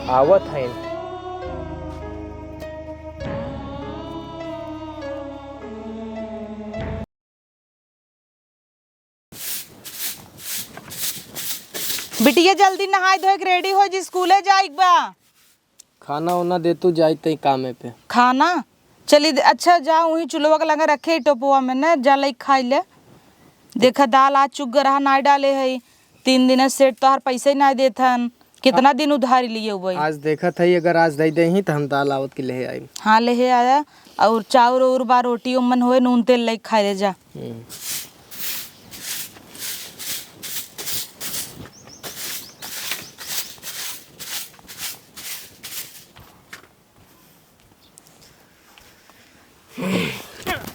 आवत है। बिटिया जल्दी नहाय धोए के रेडी हो जी, स्कूले जाइक बा। खाना वाना दे तू जाते कामे पे। खाना चली अच्छा जा वही चुलवा के लगा रखे टोपुआ में न जा लई खाई ले। देखा दाल आज चुक गरहा नाई डाले है, 3 दिन से तोहर पैसे नहीं देथन, कितना दिन उधारी लिए हुए। आज देखा था अगर आज दे दे ही तो हम दाल आवत के ले आई। हाँ ले आया और चाउर और बार रोटी उमन होए नून तेल लई खाए ले जा।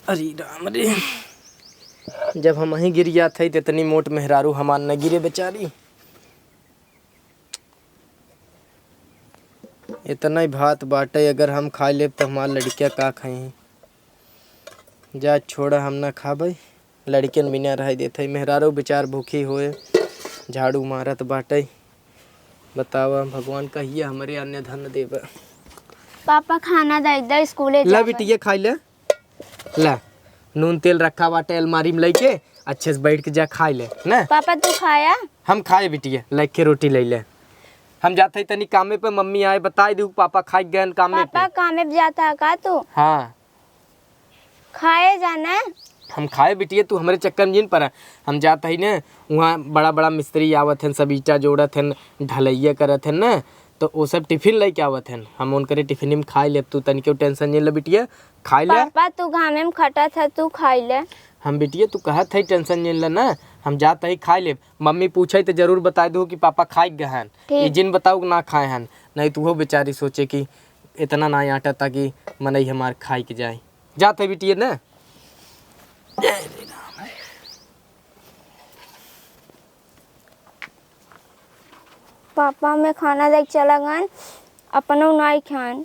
अरे राम रे, जब हम वहीं गिर गया थे तो इतनी मोट मेहरारू हमार न गिरे बेचारी। इतना ही भात बाटे, अगर हम खा ले तो हमार लड़कियाँ का खाई। जा छोड़ा, हम ना खाबे, लड़कियन बिना रह देते। मेहरारू बेचार भूखी होए, झाड़ू मारत बाटे। बतावा भगवान कहिए हमारे अन्य धन देव। पापा खाना दे दे स्कूले ला बिटिया खाई ले, ला नून तेल रखा बाटे अलमारी में लेके अच्छे से बैठ के जा खाई ले ना। पापा तू खाया? हम खाए बिटिया, लेके के रोटी ले ले। हम जाते ही तनी कामे पे, मम्मी आए बताई दू पापा खाई गए कामे पे। पापा कामे पे जाता है का तू? हाँ खाए जाना। हम खाए बिटिया, तू हमारे चक्कर में जिन पर। हम जाते ही ना, वहाँ बड़ा बड़ा मिस्त्री आवत हैं, सब ईटा जोड़त हैं, ढलैया करत हैं ना, तो वो सब टिफिन लेके आवत हैं। हम उनके टिफिन में खाई ले। तू तनिक टेंशन नहीं ले बिटिया, खाई ले। पापा तू घामे में खटा था, तू खाई ले। हम बिटिया तू कहत है टेंशन नहीं ले ना, हम जाते ही खाई ले। मम्मी पूछे तो जरूर बता दो कि पापा खाई गए हैं, ये जिन बताओ ना खाए हैं, नहीं तो वो बेचारी सोचे कि इतना ना आटा ताकि मनई हमार खाई के जाए। जाते बिटिया ना। पापा मैं खाना देख चला गन, अपनो नहीं खान।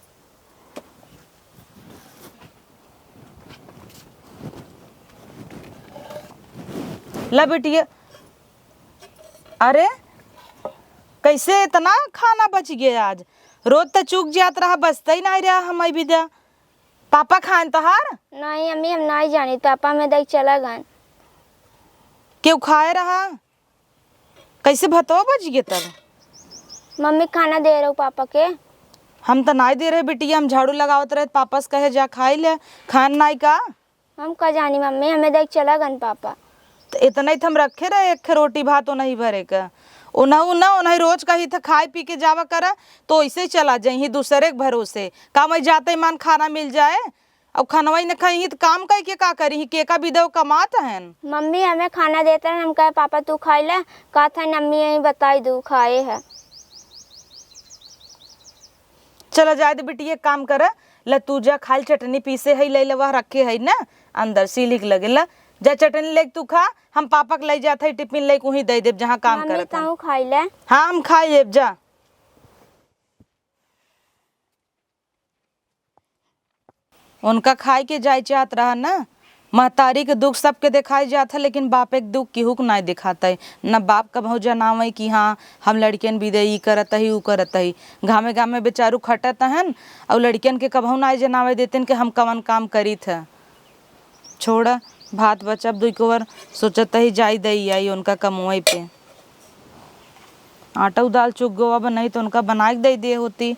ला बिटिया, अरे कैसे इतना खाना बच गया आज? रोज तो चूक जात रहा, बचता ही नहीं रहा हमारी विद्या। पापा खान तोहार? नहीं अम्मी हम नहीं जानी, पापा मैं देख चला गन। क्यों खाए रहा? कैसे भतवा बच गया तब? मम्मी खाना दे रहा हूँ पापा के। हम तो नहीं दे रहे बिटिया, हम झाड़ू लगावत रहे, पापा से कहे जा खाई ले, खान नहीं का। हम का जानी मम्मी, हमें देख चला गन पापा। तो इतना ही हम रखे रहे, एक रोटी भात नहीं भरे का। उन्हें रोज कही था खाए पी के जावा करा, तो ऐसे ही चला जाही दूसरे के भरोसे। का मैं जाते मान खाना मिल जाए, अब खाना ही न खाई तो काम कह के का करी, के का विदव कमाता है। मम्मी हमें खाना देता है, हम कहे पापा तू खाई ले, कहा था मम्मी यही बताई दू खाए है। चला जाए तो बिटिया काम कर ल, तू जा खाली चटनी पीसे है ले लवा रखे है ना अंदर सीलिक लगे ला, जा चटनी लेके तू खा। हम पापा के ले जाते है टिफिन लेके वहीं दे देव जहाँ काम करत है। खाई ले। हाँ हम खाई लेब जा। उनका खाए के जाए चाहत रहा ना, महतारी के दुख सबके दिखाई जाता है, लेकिन बाप एक दुख केहू को नहीं दिखाता है। न बाप का बहुत जनाव है कि हाँ हम लड़कियन विदई करत ही ऊ करत ही, घामे घामे बेचारू खटत हन, और लड़कियन के कभू नहीं जनावे देते कि हम कवन काम करी था। छोड़ भात बचब दुई कोवर सोचत ही जाई दई आई उनका कमुआई पे। आटा दाल चुक गो, अब नहीं तो उनका बना के दे होती।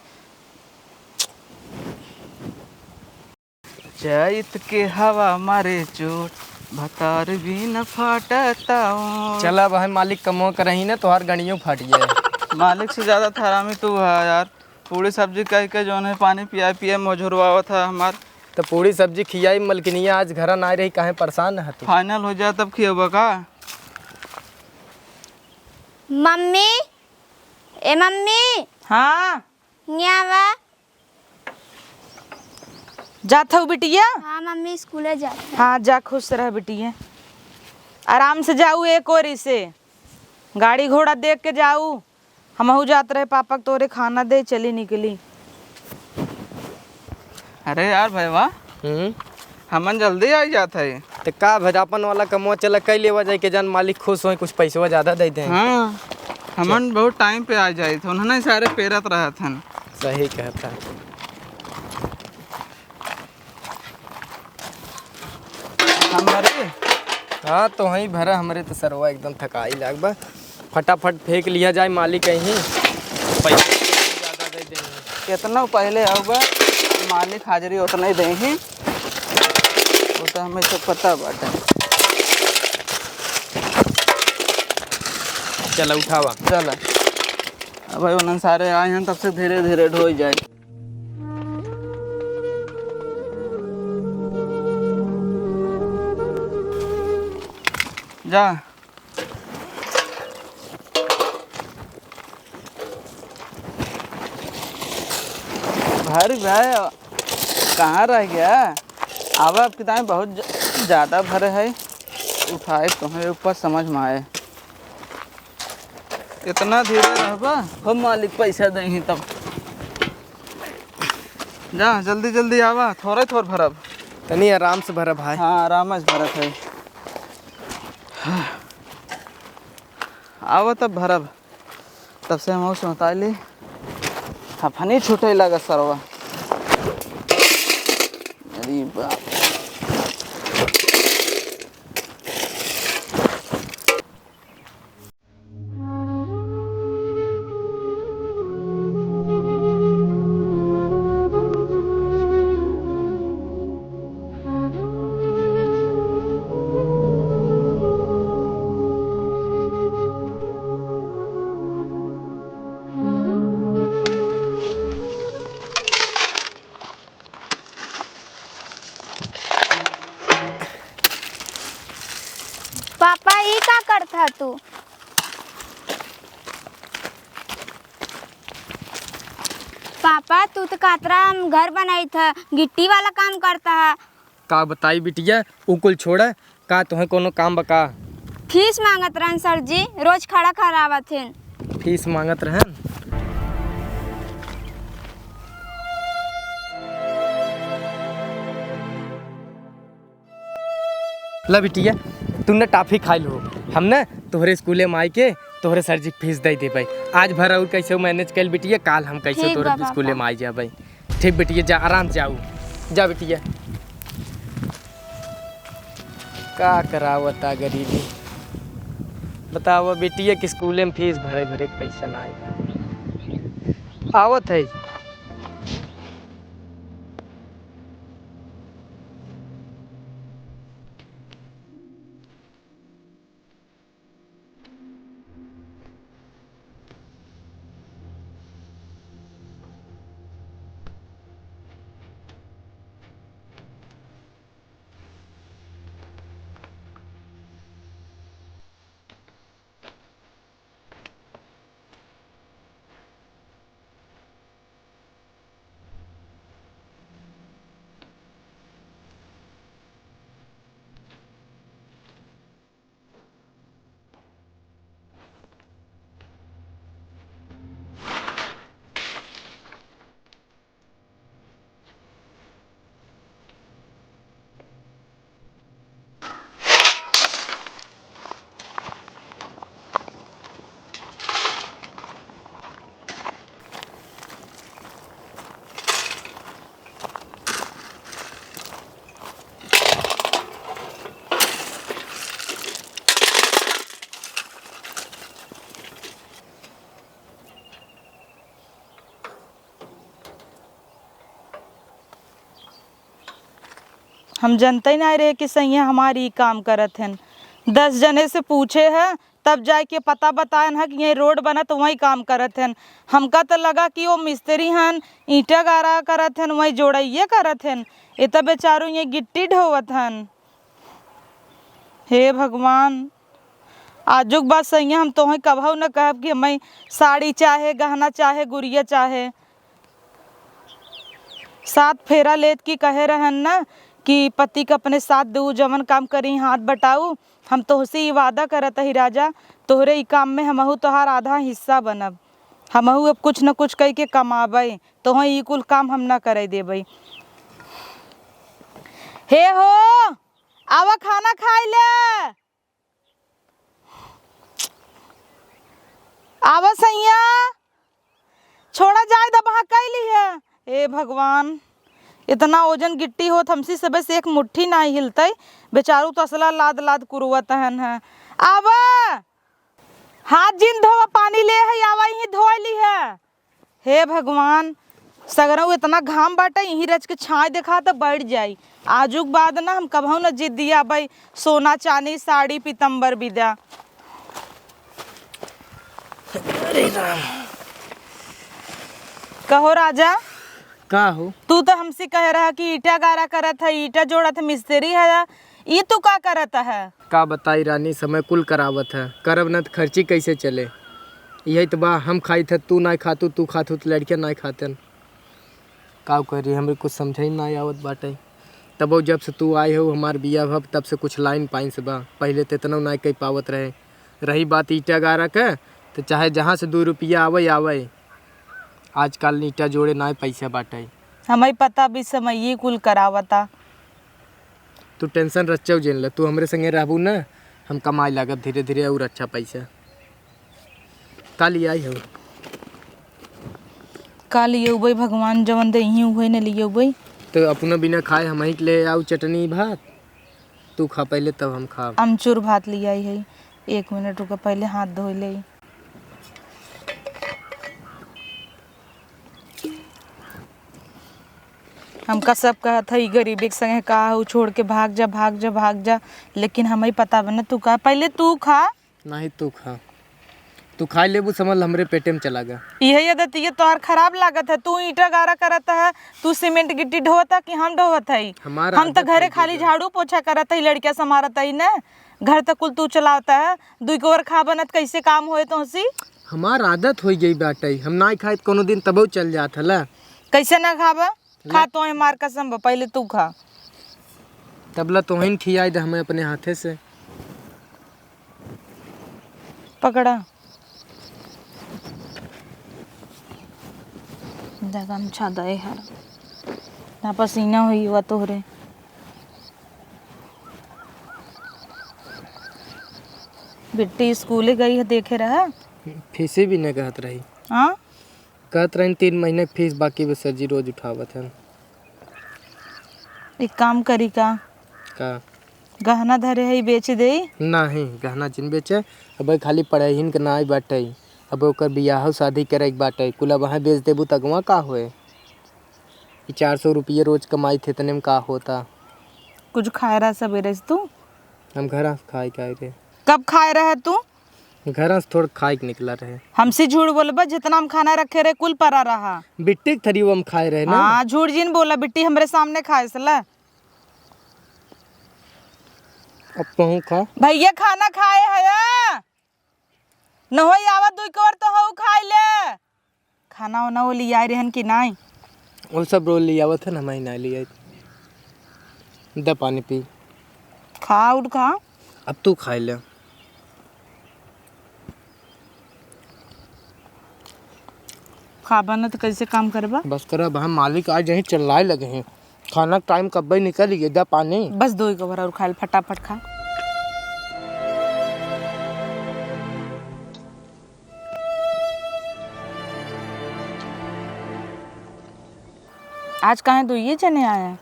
चैत के हवा मारे चोट, भतार भी न फाटता। चला भाई, मालिक कमो करही ना, तोहार गणियों फट जाए। मालिक से ज्यादा थरामी तू है यार। पूरी सब्जी कह के जो है पानी पिया पिया मझुरवा था हमार। तो पूरी सब्जी खियाई, मलकिनिया आज घर ना रही, काहे परेशान है तू? फाइनल हो जाए तब खियाबा का। मम्मी ए मम्मी। हाँ न्यावा जात हूँ बिटिया। हाँ मम्मी स्कूले जा। हाँ जा, खुश रह बिटिया, आराम से जाऊ, एक और से गाड़ी घोड़ा देख के जाऊ। हमहू जात रहे पापा के तोरे खाना दे, चली निकली। अरे यार भैया, हमन जल्दी आ जाता है। तो का भजापन वाला कमो चला कई लेवा जाए के जान मालिक खुश हो, कुछ पैसा ज्यादा दे दे। हाँ हमन बहुत टाइम पे आ जाए थे, उन्होंने सारे पेरत रहा था। सही कहता। हम भरे हाँ तो वहीं भरा, हमारे तो सरवा एकदम थकाई लाग बा। फटाफट फेंक लिया जाए, मालिक कहीं पैसे ज़्यादा दे देंगे। कितना पहले होगा मालिक हाजिरी उतना ही देंगे, वो तो हमें सब पता बात है। चलो उठावा। चल अब भाई उन्होंने सारे आए हैं, तब से धीरे धीरे ढो जाए। जा भर भाई कहाँ रह गया? अब आपकी दाएँ बहुत ज़्यादा भरे है, उठाए तुम्हें ऊपर समझ में आए। इतना धीरे रहबा, हम मालिक पैसा देंगे तब। जा जल्दी जल्दी आवा, थोड़े थोड़ भरब। तनी आराम से भरा भाई। हाँ आराम से भरत है। आवा तब भरब, तब से हम सोता ली हफनी छूटे लगा सरवा। अरे बाप, पापा ये का करता तू? पापा तू तो कातरा हम घर बनाई था, गिट्टी वाला काम करता है। का बताई बिटिया, उ कुल छोड़ा, का तुम्हें कोनो काम बका? फीस मांगत रहन सर जी, रोज खड़ा करावत हैं। फीस मांगत रहन? ला बिटिया, तू न टाफी खाई लो, हम न तोहरे स्कूले में आई के तोहरे सर जी फीस दे देबै। आज भर और कैसे मैनेज कर बिटिया, काल हम कैसे ठीक तोहरे बा स्कूले पापा। में आई जाबै। ठीक बिटिया, जा आराम से जाऊ। जा बिटिया। का करावता गरीबी, बताओ बिटिया कि स्कूले में फीस भरे भरे के पैसा ना आई आवत है। हम जनते ही नहीं रहे कि सैया हमारी काम करत हैं। 10 जने से पूछे है तब जाके पता बतायन है कि ये रोड बना तो वहीं काम करत हैं। हमका तो लगा कि वो मिस्त्री हैं, ईंटा गारा करत हैं, वहीं जोड़ाइए करत हैं। ये तो बेचारों ये गिट्टी ढोवत हैं। हे भगवान, आजुक बात सैया हम तो कभू न कहब कि हमें साड़ी चाहे, गहना चाहे, गुड़िया चाहे। 7 फेरा लेत की कहे रहन ना कि पति का अपने साथ दू, जवन काम करी हाथ बटाऊ। हम तोहसे ही वादा करत ही राजा, तोहरे ही काम में हमहू तोहार आधा हिस्सा बनब। हमहू अब कुछ न कुछ कह के कमाबै, तोह ई कुल काम हम ना करे देबै। हे हो, आवा खाना खाई ले। आवा सैया, छोड़ा जाए दबा कैली हे भगवान, इतना ओजन गिट्टी होत हमसी सबे से एक मुट्ठी ना हिलतई। बेचारू तो असला लाद लाद कुरुवत हन है। आवा हाथ जिन धोवा, पानी ले है आवा ही धोली है। हे भगवान, सगरों इतना घाम बाटे, यही रच के छाँय देखा तो बढ़ जाई। आजुक बाद ना हम कभू न जिद दिया भाई सोना चांदी साड़ी पीतम्बर विदा। कहो राजा, का हो? तू तो हमसे कह रहा कि ईटा गारा करत है, ईटा जोड़त है, मिस्त्री है, ये तू का करत है? का बताई रानी, समय कुल करावत है, करब न तो खर्ची कैसे चले। यही तो बा, हम खाई थे तू ना खातू, तू खातू तो लड़के ना खातन। का करी, हमें कुछ समझ ही ना आवत बाटे। तब जब से तू आए हो हमार बिया भब, तब से कुछ लाइन पाइन से बा, पहले तो इतना ना कही पावत रहे। रही बात ईटा गारा के, तो चाहे जहाँ से 2 रुपया आवे आवे, आजकल ईटा जोड़े ना पैसा बाटे। हमें पता भी समय ये कुल करावता। तू टेंशन रच्चो जेन ल, तू हमरे संगे रहबू ना, हम कमाई लागब धीरे धीरे और अच्छा पैसा। कल आई हो? का लिए भाई भगवान जवन दे ही हुए न लिए भाई। तो अपना बिना खाए हम ही के ले आऊ चटनी भात, तू खा पहले तब हम खा। अमचूर भात ले आई है, 1 मिनट रुका, पहले हाथ धो ले। हमका सब कहत है गरीबी के संगे का हो, छोड़ के भाग जा भाग जा भाग जा, लेकिन हमें पता बना तू का, पहले तू खा। नहीं तू खा, तू खा लेबू समझ हमरे पेटे में चला गया। यही आदत ये तोहर खराब लागत है। तू ईटा गारा करत है, तू सीमेंट गिट्टी ढोता कि हम ढोवत है? हम तो घरे खाली झाड़ू पोछा करत है, लड़कियां संभारत है ना, घर तक कुल तू चलाता है। 2 कोर खा बनत कैसे काम होए तो हसी? हमार आदत हो गई बाटे, हम ना खाए तो कोनो दिन तबो चल जात हला। कैसे ना खाबा? खा तो है मार कसम बा, पहले तू खा। तबला तो ही खियाई दे हमें अपने हाथे से। पकड़ा गमछा दे है ना, पसीना हुई हुआ तोहरे। बिट्टी स्कूले गई है, देखे रहा? फीसे भी नहीं कहत रही। हाँ, कहत रही 3 महीने की फीस बाकी, बस सर जी रोज उठावत है। एक काम करी का, गहना धरे है बेच दे। नहीं गहना जिन बेचे, अब खाली पढ़ाई हिन के ना आई बाटे, अब ओकर बियाह शादी करे के बाटे, कुल वहाँ बेच देबू तगवा का होए। 400 रुपये रोज कमाई थे, तने में का होता। कुछ खाए रहा सवेरे से तू? हम घर खाए के आए थे। कब खाए रहे तू? घर से थोड़ा खाए के निकला रहे। हमसे झूठ बोलबा, जितना हम खाना रखे रहे कुल परा रहा। बिट्टी के थरी वो हम खाए रहे ना। हाँ झूठ जिन बोला, बिट्टी हमरे सामने खाए सला। अब कहूँ खा भैया खाना खाए है न हो आवा 2 कोर तो हो खाई ले। खाना वाना वो लिया रहन कि नहीं? वो सब रोल लिया हुआ था ना, मैं ना लिया। द पानी पी, खा उठ खा। अब तू खाई ले। खाबा न तो कैसे काम करबा? बस कर, अब हम मालिक आज यहीं चिल्लाए लगे हैं, खाना टाइम कब निकल गया। द पानी। बस 2 कोर और खा ले, फटाफट खा। आज कहाँ 2 ये जने आया?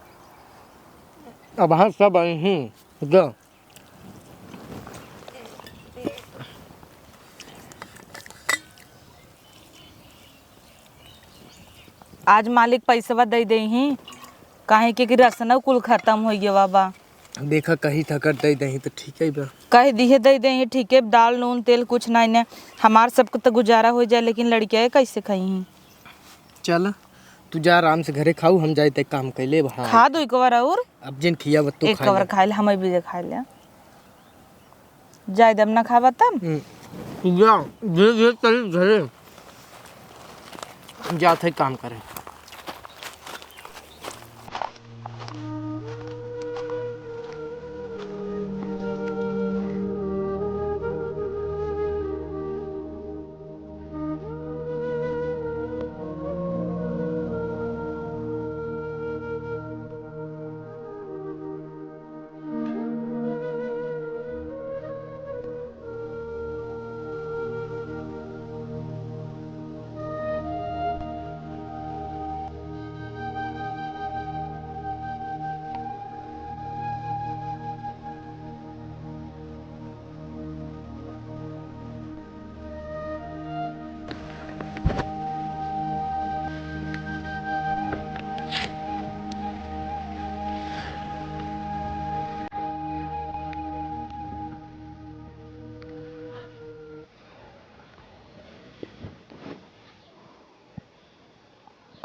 अब हाँ सब आई हैं। द आज मालिक पैसा दे दे ही, काहे कि राशन कुल खत्म हो गया बाबा। देखा कहीं थकर दे दही तो ठीक है बा। कह दिए दे दे ठीक है, दाल नून तेल कुछ नहीं ने, हमार सबको तो गुजारा हो जाए, लेकिन लड़कियाँ कैसे खाई? चल तू जा आराम से घरे खाऊ, हम जाए काम कैले। खा 2 कोर और अब जिन खिया तू 1 कोर खा ले, हमें भी खा ले। जाए दम ना खावा तब जा धीरे चल घरे, जाते काम करे।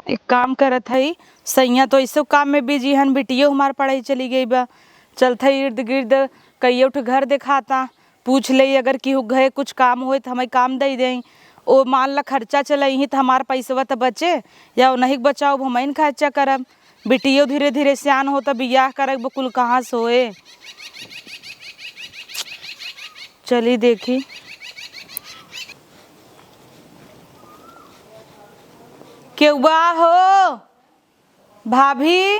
एक काम करत हई, सैया तो ऐसे काम में बिजी हन, बिटियो हमार पढ़ाई चली गई बा। चलता इर्द गिर्द कई ठो घर दिखाता, पूछ ले अगर केहू घरे कुछ काम होए तो हमें काम दे दें। ओ मान ला खर्चा चलही तो हमार पैसवा तो बचे, या नहीं बचाओ हम खर्चा करब। बिटियो धीरे धीरे सियान हो तो बियाह करब, कुल कहाँ से होए। चली देखी। क्यों बा हो भाभी,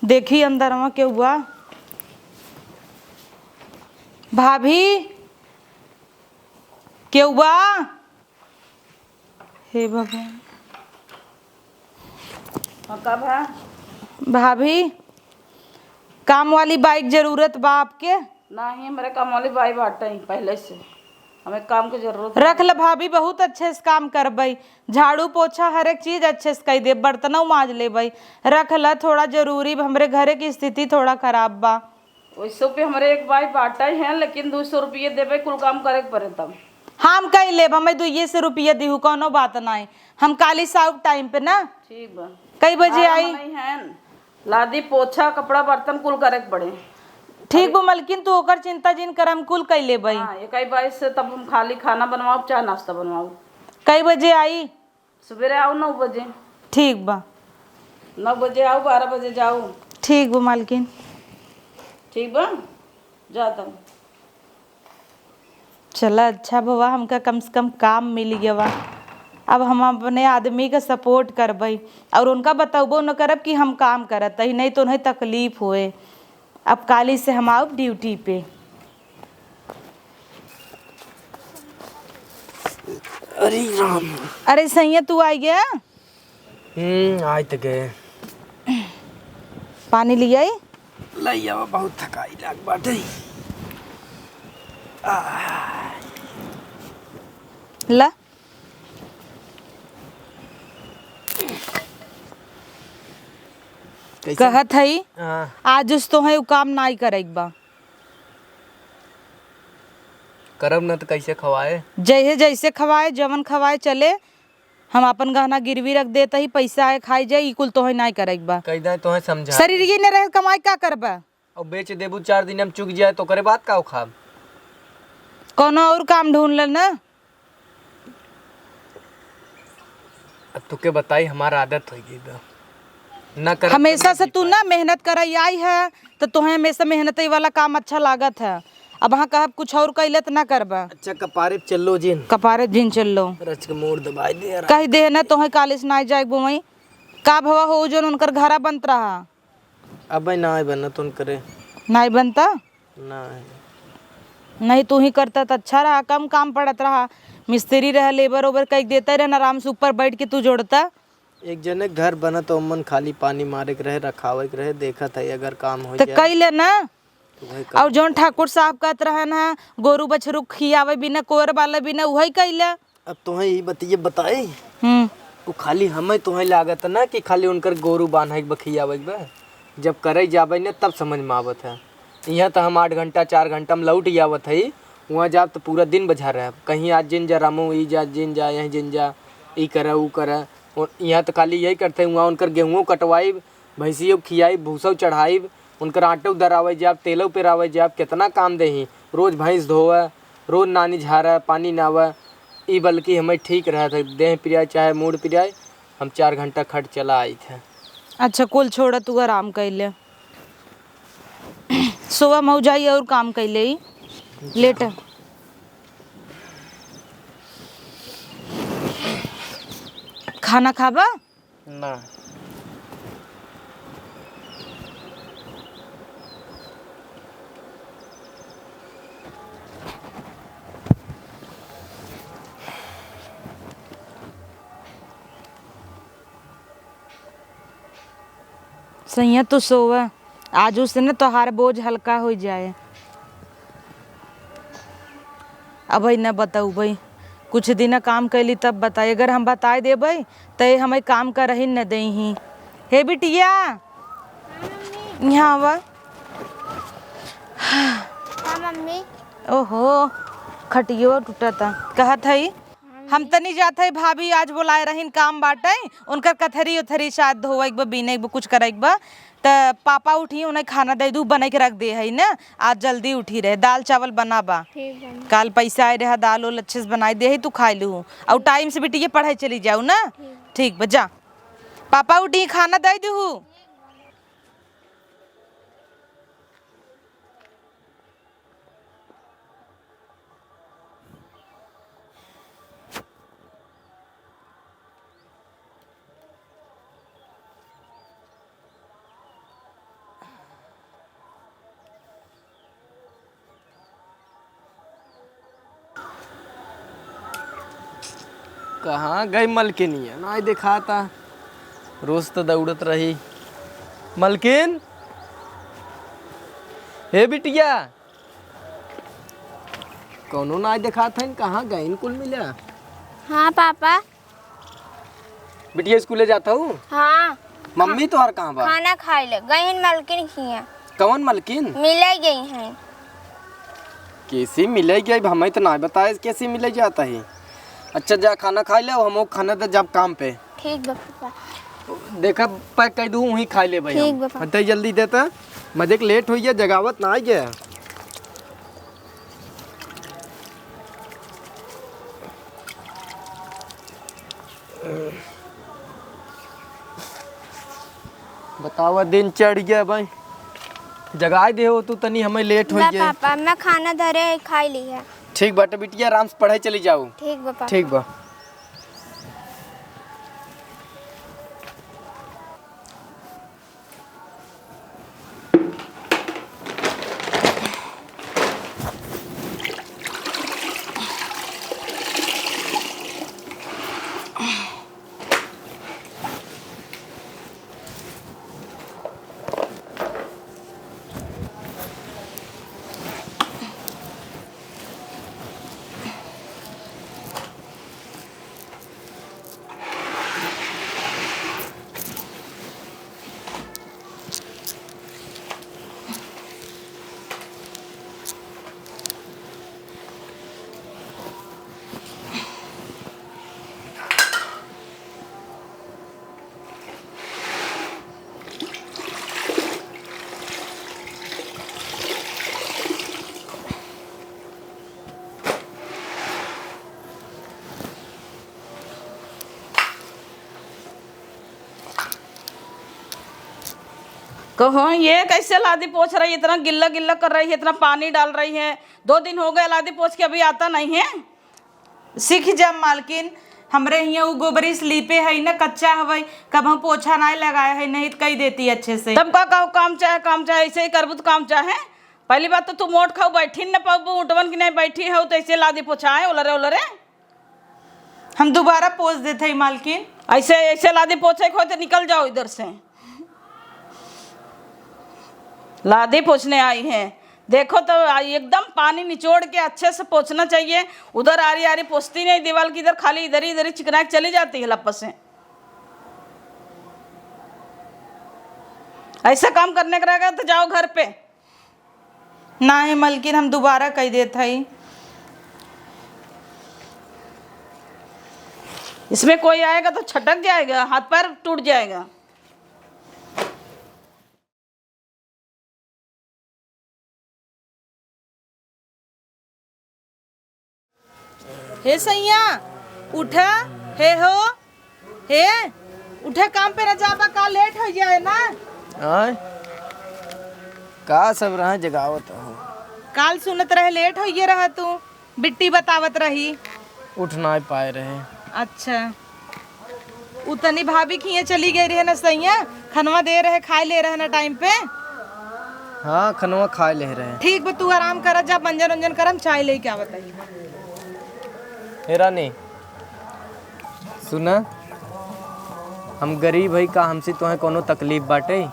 देखी अंदर में क्यों बा भाभी, क्यों बा। हे भगवान, कब है? भाभी काम वाली बाइक जरूरत बा आपके? नहीं, मेरे काम वाली बाई बाटे ही पहले से, हमें काम की जरूरत रख ल भाभी, बहुत अच्छे से काम करबई, झाड़ू पोछा हर एक चीज अच्छे से कर दे, बर्तनों माज लेबई। रख ल, थोड़ा जरूरी, हमरे घरे की स्थिति थोड़ा खराब बा। वैसे पे हमारे एक बाई बाटा ही है, लेकिन 200 रुपये देवे कुल काम करे के पड़े तब। हम कह लेब, हमें 200 रुपया दीहू, कोनो बात नहीं। हम काली साउक टाइम पे ना। ठीक बा। कई बजे आई? नहीं है, लादी पोछा कपड़ा बर्तन कुल करे के पड़े। ठीक बा मलकिन, तू ओकर चिंता जिन कर, हम कुल कह लेबई। हाँ, ये कई बाई से तब हम खाली खाना बनवाओ चाहे नाश्ता बनवाओ। कई बजे आई? सवेरे आओ 9 बजे। ठीक बा। 9 बजे आओ, 12 बजे जाओ। ठीक बा मालकिन। ठीक बा, जा तब। चला अच्छा बवा, हमका कम से कम काम मिल गया बा। अब हम अपने आदमी का सपोर्ट करबई और उनका बताबो न करब कि हम काम करत ही, नहीं तो उन्हें तकलीफ होए। अब काली से हम आओ ड्यूटी पे। अरे राम। अरे सैया तू आई गया? आय तो गए। पानी ले आई? लैया बहुत थकाई लाग बाटे। ला कहत हई आज उस तो है काम नाई करेक बा। करब न तो कैसे खवाए? जैसे जैसे खवाए, जवन खवाए चले। हम अपन गहना गिरवी रख देते ही, पैसा आए खाई जाए, कुल तो है नाई करेक बा। कह दे तो है समझा। शरीर ये न रहे कमाई का करबा? और बेच देबू 4 दिन हम चुक जाए तो करे बात का खाब। कोनो और काम ढूंढ ले ना। अब तुके बताई हमारा आदत हो गई बा ना कर। हमेशा से तू ना मेहनत कराई आई है तो तुम्हें हमेशा मेहनत वाला काम अच्छा लागत है। अब हाँ कहा कुछ और कैले तो ना करबा। अच्छा कपारे पे चलो जिन। कपारे दिन चल लो, रच के मोड़ दबाई दे यार। कह दे ना तुम्हें कालिस ना जाए बुमई का भवा हो जो उनकर घरा बनत रहा। अब ना बना तुम करे नहीं बनता ना। नहीं तू ही करता तो अच्छा रहा, कम काम पड़त रहा। मिस्त्री रहा, लेबर ओबर कह देता रहे, आराम से ऊपर बैठ के तू जोड़ता। एक जने घर बना तो अमन खाली पानी मारे के रहे, रखावे के रहे, देखा था अगर काम हो तो जाए कह ले ना। तो वही और जौन ठाकुर साहब कहत रहन है गोरू बछरू खियावे बिना, कोर वाले बिना, वही कैले। अब तुम्हें ये बतिए बताए वो खाली हमें तुम्हें लागत ना कि खाली उनकर गोरू बांधे के बखियावे के बा। जब करे जाबे ने तब समझ में आवत है। यहाँ तो हम 8 घंटा 4 घंटा में लौट आवत है, वहाँ जाब तो पूरा दिन बजा रहे। कहीं आज जिन जा रामू, ई जा जिन जा, यहीं जिन जा, ई करे वो करे। यहाँ तो खाली यही करते हैं, वहाँ उनकर गेहूँ कटवाई, भैंसियों खियाई, भूसा चढ़ाई, उनकर आटे दरावे जाब, तेलों पेरावे जाब, कितना काम दे ही। रोज़ भैंस धोवे, रोज़ नानी झारे, पानी नावे। ई बल्कि हमें ठीक रहा था, देह पिराए चाहे मूड पिराए, हम 4 घंटा खट चला आई थे। अच्छा कुल छोड़, तू आराम कैले, सुबह मऊ जाई और काम कैले लेट। खाना खाबा ना? सैया तो सोवा, आज उससे न तोहार बोझ हल्का हो जाए। अब न बताऊ भाई, कुछ दिन काम कैली तब बताए। अगर हम बताए देबै तो हमें काम कर ही न दे ही। हे बिटिया यहाँ आवा। हाँ मम्मी। ओहो खटियो टूटा था। कहत हई हम तनी जाते है भाभी आज बुलाए रहीन काम बाटे उनकर कथरी उथरी शायद धोवे बा बीने बा कुछ करे बा त पापा उठी उन्हें खाना दे दू बना के रख दे है ना आज जल्दी उठी रहे दाल चावल बना बा ठीक बा। काल पैसा आए रहा दाल उल अच्छे से बनाई दे है तू खा लू और टाइम से बेटी ये पढ़ाई चली जाऊ ना ठीक बा जा पापा उठी खाना दे दू कहाँ गई मलकिन है ना दिखाता रोज तो दौड़त रही मलकिन हे बिटिया कौनो ना दिखाता है कहाँ गई कुल मिला हाँ पापा। बिटिया स्कूले जाता हूँ हाँ मम्मी तो हर कहाँ बा खाना खाए ले गई हैं मलकिन खिया कौन मलकिन मिले गई हैं। कैसी मिलेगी अब हमें तो ना बताए कैसी मिले जाता है अच्छा जा खाना खा ले हम खाना दे जब काम पे ठीक बा पापा। देखा पैक कर दूँ वहीं खा ले भाई ठीक बा पापा। हते जल्दी देता मजे लेट हो गया जगावत ना आ गया बतावा दिन चढ़ गया भाई जगा दे हो तू तनी हमें लेट हो बा गया पापा मैं खाना धरे खाई ली है। ठीक बाटे बिटिया आराम से पढ़ाई चली जाओ ठीक बा पापा। ठीक बा कहो ये कैसे लादी पोछ रही है इतना गिल्ला गिल्ला कर रही है इतना पानी डाल रही है 2 दिन हो गए लादी पोछ के अभी आता नहीं है। सीख जा मालकिन हमरे यहाँ वो गोबरी स्लीपे है ना कच्चा हवई कब हम पोछा नहीं लगाया है नहीं तो कही देती अच्छे से तब का कहो काम चाहे ऐसे ही करबू तो काम चाहे। पहली बात तो तू मोट खाऊ बैठी न पाबू उठवन की नहीं बैठी हो तो ऐसे लादी पोछाए उलरे उलरे हम दोबारा पोछ देते हैं मालकिन ऐसे ऐसे लादी पोछे को तो निकल जाओ इधर से। लादी पोछने आई हैं देखो तो एकदम पानी निचोड़ के अच्छे से पोछना चाहिए। उधर आरी आरी पोछती नहीं दीवार की इधर खाली इधर ही चिकना के चली जाती है लपस से। ऐसा काम करने का रहेगा तो जाओ घर पे। ना है मालकिन हम दोबारा कह देते हैं इसमें कोई आएगा तो छटक जाएगा हाथ पैर टूट जाएगा। हे सैया उठा हे हो हे उठा काम पे न जाबा का लेट हो जाए ना। आय का सब रहा जगावत हो काल सुनत रहे लेट हो ये रहा तू बिट्टी बतावत रही उठ ना पाए रहे। अच्छा उतनी भाभी खिए चली गई रहे ना सैया खनवा दे रहे खाए ले रहे ना टाइम पे। हाँ खनवा खा ले रहे। ठीक बा तू आराम कर जा मंजन वंजन करम चाय ले क्या बताइए। हे रानी सुना हम गरीब है का हमसे तुम्हें कोनो तकलीफ बाटे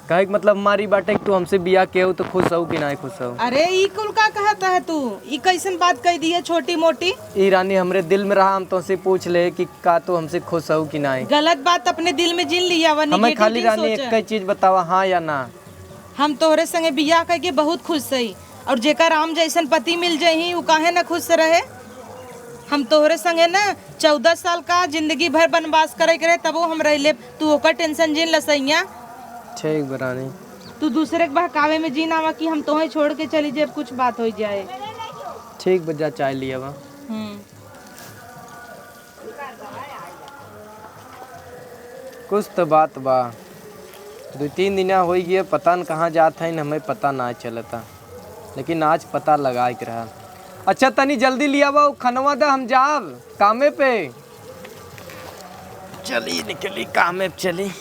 कहे मतलब हमारी बाटे तू हमसे बिया के हो तो खुश हो कि ना खुश हो। अरे ई कुल का कहता है तू ई कैसन बात कह दी है छोटी मोटी। ई रानी हमरे दिल में रहा हम तुमसे पूछ ले कि का तो हमसे खुश हो कि ना। गलत बात अपने दिल में जिन लिया वा हमें खाली रानी एक चीज बतावा हाँ या ना। हम तोहरे संगे बियाह करके बहुत खुश सही और जेकर राम जैसन पति मिल जाही उ काहे न खुश रहे। हम तोहरे संगे ना 14 साल का जिंदगी भर बनवास करे करे तबो हम रह ले, तू ओकर टेंशन जिन लसैया। ठीक बरानी। तू दूसरे के बहकावे में जी नावा कि हम तोहे छोड़ के चली जाए, कुछ बात हो जाए। ठीक बजा चाय लिया बा। कुछ तो बात बा, 2-3 दिन हो गए पता न कहाँ जात है, हमें पता ना चलता, लेकिन आज पता लगा के रहा। अच्छा तनी जल्दी लिया बा, खनवा दा हम जाब कामे पे। चली निकली कामे पे चली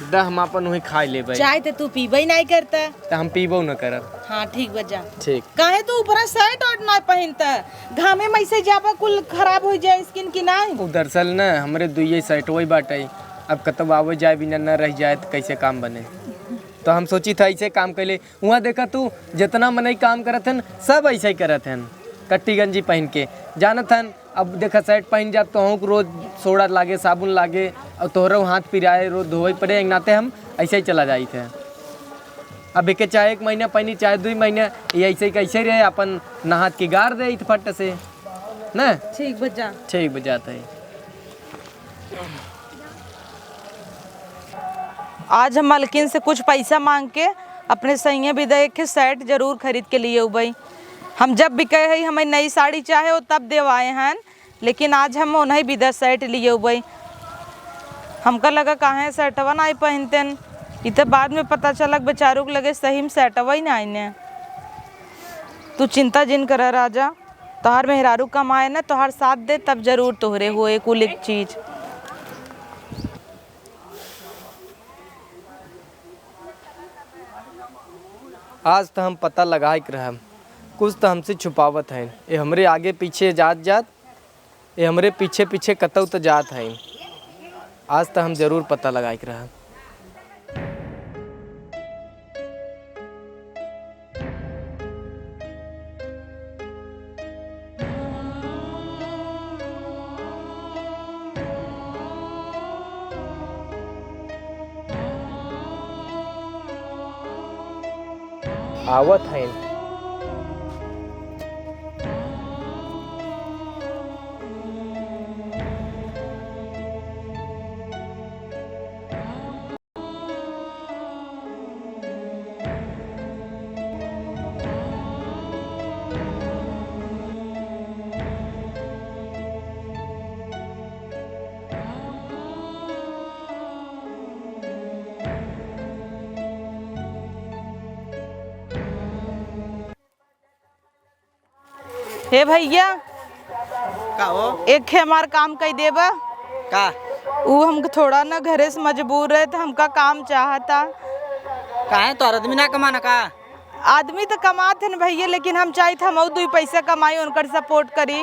दा, हम अपन वही खाई ले भाई। चाय तो तू पीबे नहीं करता। तो हम पीबो न करब। हाँ ठीक बजा। ठीक। काहे तू ऊपर शर्ट और ना पहनता, घामे में से जाबा कुल खराब हो जाए स्किन की नहीं। वो दरअसल न हमरे दुइये शर्ट वही बाटे, अब कतब आवे जाए बिना न रह जाए तो कैसे काम बने। तो हम सोची था ऐसे काम कैले, वहाँ देखा तू जितना मनई काम करत हन सब ऐसे ही करत हन, कट्टी गंजी पहन के जानत हन। अब देखा शर्ट पहन जा तो रोज सोडा लागे, साबुन लागे, और तोहरा हाथ पिराए रोज धोए पड़े, नाते हम ऐसे ही चला जाई थे। अब एक चाहे 1 महीना पहनी चाहे 2 महीना, ये ऐसे कैसे रहे अपन नहात की गार दे फट से न। ठीक बजा। ठीक बजाता है। आज हम मालकिन से कुछ पैसा मांग के अपने सैया विदय के शर्ट जरूर खरीद के लिए उबई। हम जब भी कहे है हमें नई साड़ी चाहे हो तब देवाए हैं, लेकिन आज हम उन्हें विदय शर्ट लिए उबई। हमका लगा कहाँ शर्टवा नहीं पहनते, इत बाद में पता चलक बेचारों को लगे सही में शर्टवा ही नहीं ने। तू चिंता जिन कर राजा, तोहार मेहरारू कमाए ना तोहार साथ दे तब जरूर तोहरे हुए कुल एक चीज। आज तो हम पता लगा के रहा, कुछ तो हमसे छुपावत है। ये हमरे आगे पीछे जात जात, ये हमरे पीछे पीछे कतौ तो जात है। आज तो हम जरूर पता लगा के रहा। आवत है। हे भैया का हो? एक है हमार काम कई देबा का वो हमको थोड़ा ना घरे से मजबूर है तो हमका काम चाहता। काहे तो आदमी ना कमाना का? आदमी तो कमाते हैं भैया, लेकिन हम चाहते हम 2 पैसा कमाई उनकर सपोर्ट करी।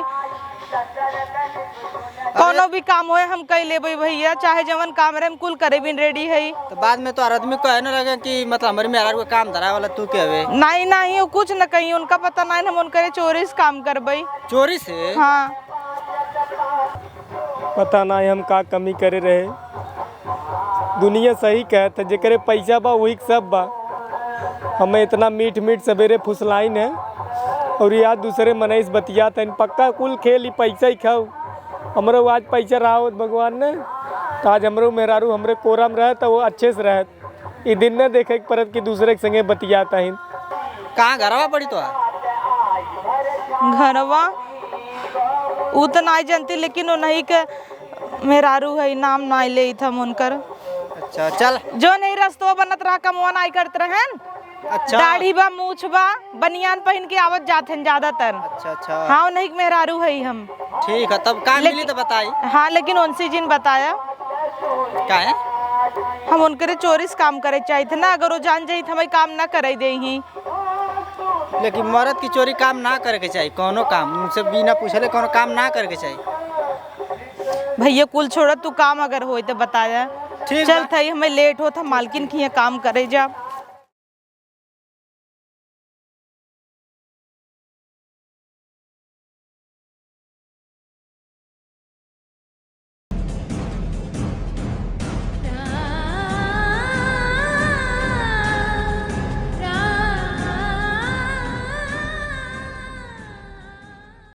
कोनो भी काम होए हम कई लेबे भैया, चाहे जवन काम रहे हम कुल करे भी रेडी है। तो बाद में तो आदमी को है ना लगे कि मतलब हमारे मेहरारू का काम धरा वाला तू के हवे। नहीं नहीं वो कुछ न कहीं उनका पता नहीं, हम उनके चोरी से काम करबे। चोरी से? हाँ पता नहीं हम का कमी करे रहे। दुनिया सही कहता, जेकरे पैसा बा वही सब बा। हमें इतना मीठ मीठ सवेरे फुसलाइन है और याद दूसरे मनईस बतियात है। पक्का कुल खेल ही पैसा ही खाओ। हमरो आज पैसा रहा हो भगवान ने, तो आज हमरो मेहरारू हमरे कोरा में रहे तो वो अच्छे से रहे। ये दिन न देखे परत कि दूसरे के संगे बतियाता है। कहाँ घरवा पड़ी तो? घरवा वो तो नहीं जानती, लेकिन वो नहीं के मेहरारू है, नाम नहीं ले था उनकर। अच्छा चल। जो नहीं रस्तवा बनत रहा कमवा नहीं करते रहे। अच्छा। दाढ़ी बा, मूछ बा, बनियान पहन के आवत जाते हैं ज्यादातर। अच्छा अच्छा। हाँ नहीं मेहरारू है हम। ठीक है, तब काम मिली तो बताई। हाँ लेकिन उनसे जिन बताया का है? हम उनके चोरी से काम करे चाहिए थे ना, अगर वो जान जाई हमें काम ना करे दे ही। लेकिन मर्द की चोरी काम ना करे के चाहिए, कोनो काम उनसे बिना पूछले कोनो काम ना करे के चाहिए। भैया कुल छोड़, तू काम अगर हो तो बताया। ठीक चल था हमें लेट हो था, मालकिन की काम करे जा।